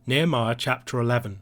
Nehemiah chapter 11.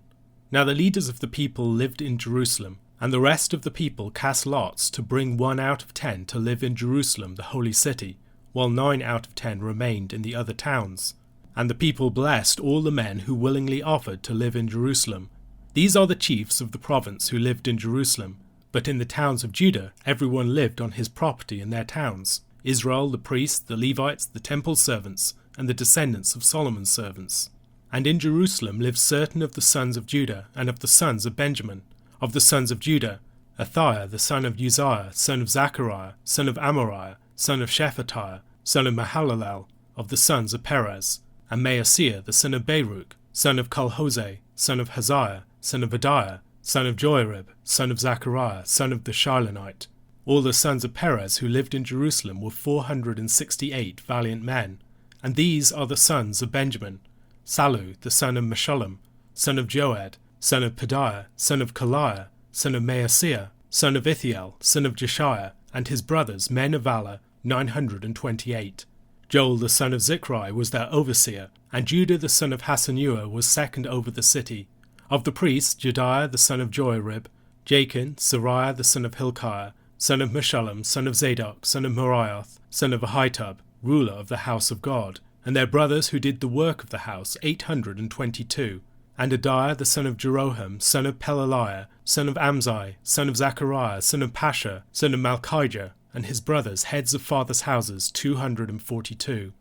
Now the leaders of the people lived in Jerusalem, and the rest of the people cast lots to bring 1 out of 10 to live in Jerusalem the holy city, while 9 out of 10 remained in the other towns. And the people blessed all the men who willingly offered to live in Jerusalem. These are the chiefs of the province who lived in Jerusalem, but in the towns of Judah everyone lived on his property in their towns: Israel, the priests, the Levites, the temple servants, and the descendants of Solomon's servants. And in Jerusalem lived certain of the sons of Judah and of the sons of Benjamin. Of the sons of Judah, Athaiah the son of Uzziah, son of Zechariah, son of Amariah, son of Shephatiah, son of Mahalalel, of the sons of Perez, and Maaseiah the son of Baruch, son of Colhose, son of Haziah, son of Adiah, son of Joarib, son of Zechariah, son of the Shilonite. All the sons of Perez who lived in Jerusalem were 468 valiant men. And these are the sons of Benjamin: Sallu the son of Meshullam, son of Joed, son of Pedaiah, son of Kaliah, son of Maaseiah, son of Ithiel, son of Jeshiah, and his brothers, men of valour, 928. Joel the son of Zichri was their overseer, and Judah the son of Hasenuah was second over the city. Of the priests, Jediah the son of Joarib, Jachin, Sariah the son of Hilkiah, son of Meshullam, son of Zadok, son of Merioth, son of Ahitub, ruler of the house of God, and their brothers who did the work of the house, 822. And Adiah the son of Jeroham, son of Pelaliah, son of Amzai, son of Zechariah, son of Pasha, son of Malchijah, and his brothers, heads of fathers' houses, 242.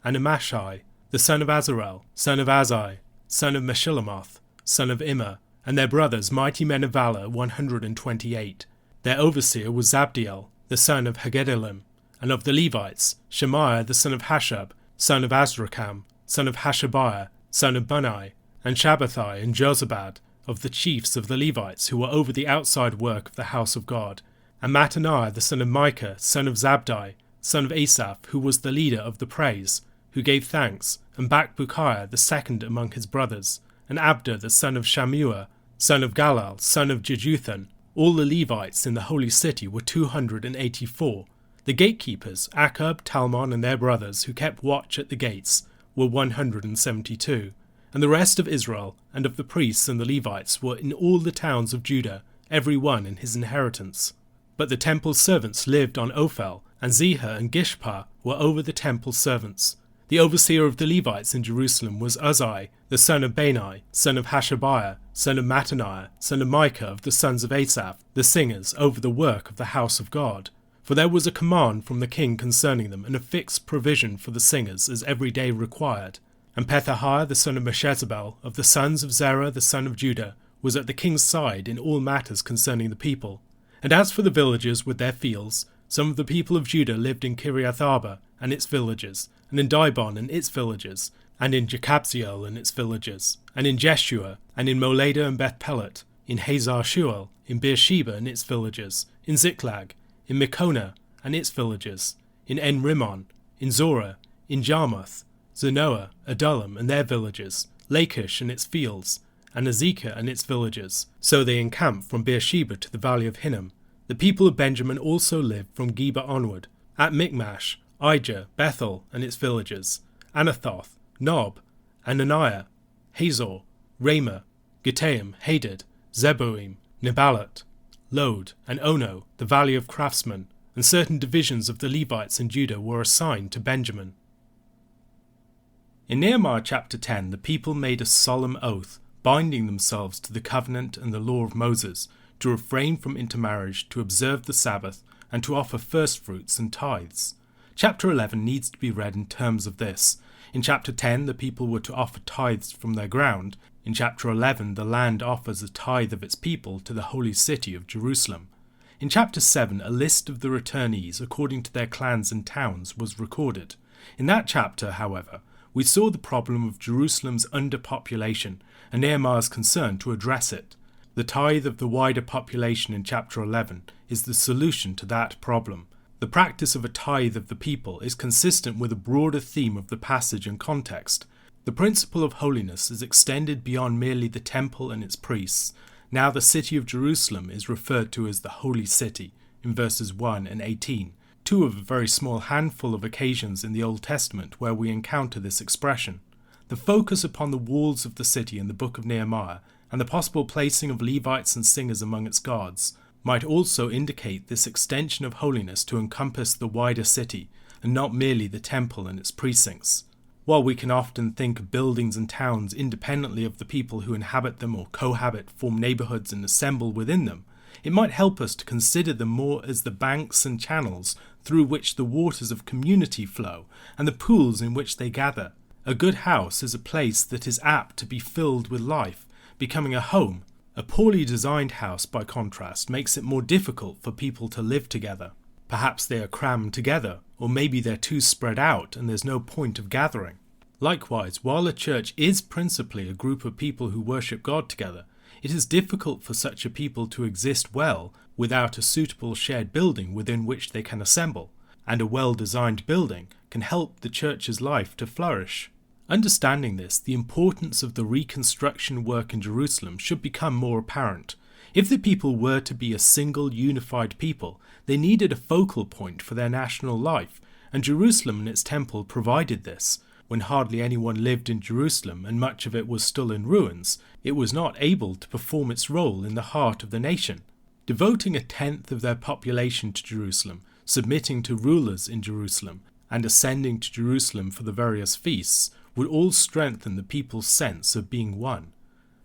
And Amashai, the son of Azarel, son of Azai, son of Meshillemoth, son of Immer, and their brothers, mighty men of valour, 128. Their overseer was Zabdiel, the son of Haggedalim. And of the Levites, Shemaiah the son of Hashab, son of Azrikam, son of Hashabiah, son of Bunai, and Shabbathai and Jozabad, of the chiefs of the Levites who were over the outside work of the house of God, and Mattaniah the son of Micah, son of Zabdi, son of Asaph, who was the leader of the praise, who gave thanks, and Bakbukiah the second among his brothers, and Abda the son of Shammua, son of Galal, son of Jeduthun. All the Levites in the holy city were 284. The gatekeepers, Akkub, Talmon, and their brothers, who kept watch at the gates, were 172. And the rest of Israel, and of the priests and the Levites, were in all the towns of Judah, every one in his inheritance. But the temple servants lived on Ophel, and Zehah and Gishpah were over the temple servants. The overseer of the Levites in Jerusalem was Uzzi, the son of Bani, son of Hashabiah, son of Mattaniah, son of Micah, of the sons of Asaph, the singers, over the work of the house of God. For there was a command from the king concerning them, and a fixed provision for the singers, as every day required. And Pethahiah the son of Meshezabel, of the sons of Zerah the son of Judah, was at the king's side in all matters concerning the people. And as for the villages with their fields, some of the people of Judah lived in Kiriath Arba and its villages, and in Dibon and its villages, and in Jekabzeel and its villages, and in Jeshua, and in Moleda and Beth-Pelet, in Hazar Shual, in Beersheba and its villages, in Ziklag, in Mekona and its villages, in En-Rimmon, in Zorah, in Jarmuth, Zanoah, Adullam and their villages, Lachish and its fields, and Azekah and its villages. So they encamped from Beersheba to the valley of Hinnom. The people of Benjamin also lived from Geba onward, at Michmash, Ijah, Bethel and its villages, Anathoth, Nob, Ananiah, Hazor, Ramah, Gittaim, Hadid, Zeboim, Neballat, Lod, and Ono, the valley of craftsmen, and certain divisions of the Levites in Judah were assigned to Benjamin. In Nehemiah chapter 10, the people made a solemn oath, binding themselves to the covenant and the law of Moses, to refrain from intermarriage, to observe the Sabbath, and to offer firstfruits and tithes. Chapter 11 needs to be read in terms of this. In chapter 10, the people were to offer tithes from their ground. In chapter 11, the land offers a tithe of its people to the holy city of Jerusalem. In chapter 7, a list of the returnees according to their clans and towns was recorded. In that chapter, however, we saw the problem of Jerusalem's underpopulation and Nehemiah's concern to address it. The tithe of the wider population in chapter 11 is the solution to that problem. The practice of a tithe of the people is consistent with a broader theme of the passage and context. The principle of holiness is extended beyond merely the temple and its priests. Now the city of Jerusalem is referred to as the Holy City in verses 1 and 18, two of a very small handful of occasions in the Old Testament where we encounter this expression. The focus upon the walls of the city in the book of Nehemiah, and the possible placing of Levites and singers among its guards, might also indicate this extension of holiness to encompass the wider city, and not merely the temple and its precincts. While we can often think of buildings and towns independently of the people who inhabit them or cohabit, form neighbourhoods and assemble within them, it might help us to consider them more as the banks and channels through which the waters of community flow and the pools in which they gather. A good house is a place that is apt to be filled with life, becoming a home. A poorly designed house, by contrast, makes it more difficult for people to live together. Perhaps they are crammed together, or maybe they're too spread out and there's no point of gathering. Likewise, while a church is principally a group of people who worship God together, it is difficult for such a people to exist well without a suitable shared building within which they can assemble, and a well-designed building can help the church's life to flourish. Understanding this, the importance of the reconstruction work in Jerusalem should become more apparent. If the people were to be a single unified people, they needed a focal point for their national life, and Jerusalem and its temple provided this. When hardly anyone lived in Jerusalem and much of it was still in ruins, it was not able to perform its role in the heart of the nation. Devoting 1/10 of their population to Jerusalem, submitting to rulers in Jerusalem, and ascending to Jerusalem for the various feasts would all strengthen the people's sense of being one.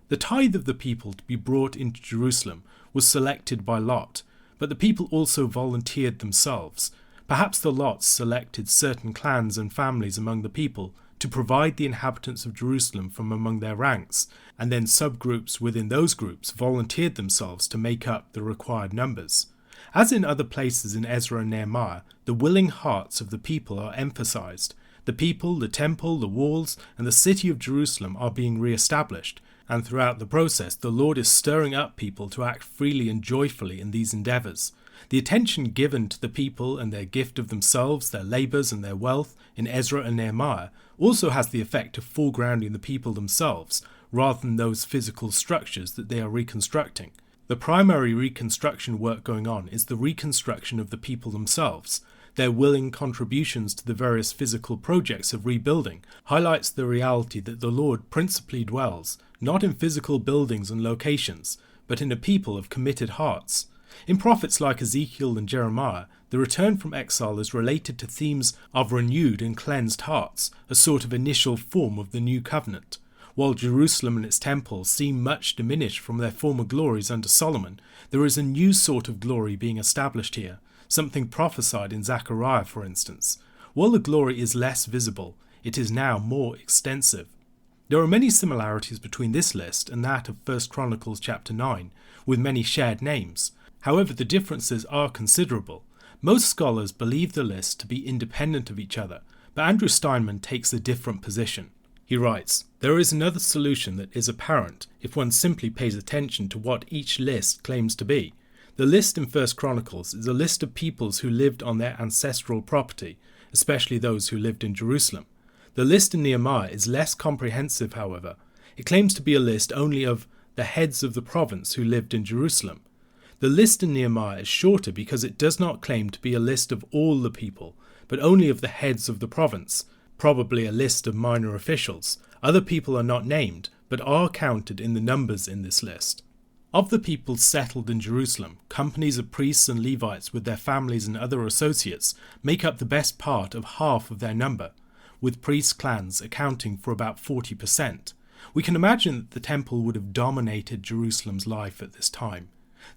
The tithe of the people to be brought into Jerusalem was selected by lot, but the people also volunteered themselves. Perhaps the lots selected certain clans and families among the people to provide the inhabitants of Jerusalem from among their ranks, and then subgroups within those groups volunteered themselves to make up the required numbers. As in other places in Ezra and Nehemiah, the willing hearts of the people are emphasized. The people, the temple, the walls, and the city of Jerusalem are being re-established, and throughout the process the Lord is stirring up people to act freely and joyfully in these endeavours. The attention given to the people and their gift of themselves, their labours and their wealth in Ezra and Nehemiah also has the effect of foregrounding the people themselves, rather than those physical structures that they are reconstructing. The primary reconstruction work going on is the reconstruction of the people themselves. Their willing contributions to the various physical projects of rebuilding highlights the reality that the Lord principally dwells, not in physical buildings and locations, but in a people of committed hearts. In prophets like Ezekiel and Jeremiah, the return from exile is related to themes of renewed and cleansed hearts, a sort of initial form of the new covenant. While Jerusalem and its temples seem much diminished from their former glories under Solomon, there is a new sort of glory being established here, something prophesied in Zechariah, for instance. While the glory is less visible, it is now more extensive. There are many similarities between this list and that of 1 Chronicles chapter 9, with many shared names. However, the differences are considerable. Most scholars believe the lists to be independent of each other, but Andrew Steinman takes a different position. He writes, "There is another solution that is apparent if one simply pays attention to what each list claims to be. The list in 1 Chronicles is a list of peoples who lived on their ancestral property, especially those who lived in Jerusalem. The list in Nehemiah is less comprehensive, however. It claims to be a list only of the heads of the province who lived in Jerusalem. The list in Nehemiah is shorter because it does not claim to be a list of all the people, but only of the heads of the province, probably a list of minor officials. Other people are not named, but are counted in the numbers in this list. Of the peoples settled in Jerusalem, companies of priests and Levites with their families and other associates make up the best part of half of their number, with priest clans accounting for about 40%. We can imagine that the temple would have dominated Jerusalem's life at this time.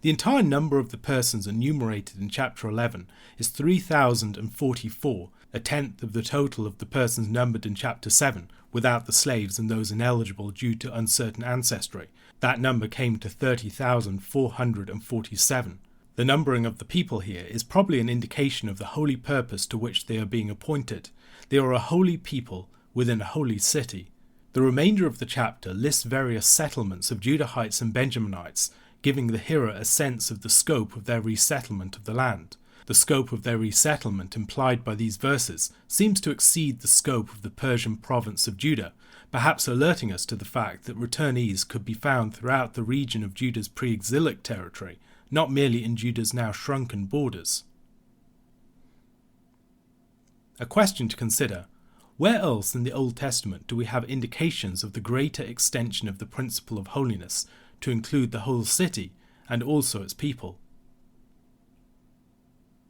The entire number of the persons enumerated in chapter 11 is 3,044, 1/10 of the total of the persons numbered in chapter 7, without the slaves and those ineligible due to uncertain ancestry. That number came to 30,447. The numbering of the people here is probably an indication of the holy purpose to which they are being appointed. They are a holy people within a holy city. The remainder of the chapter lists various settlements of Judahites and Benjaminites, giving the hearer a sense of the scope of their resettlement of the land. The scope of their resettlement implied by these verses seems to exceed the scope of the Persian province of Judah, perhaps alerting us to the fact that returnees could be found throughout the region of Judah's pre-exilic territory, not merely in Judah's now shrunken borders. A question to consider: Where else in the Old Testament do we have indications of the greater extension of the principle of holiness to include the whole city and also its people?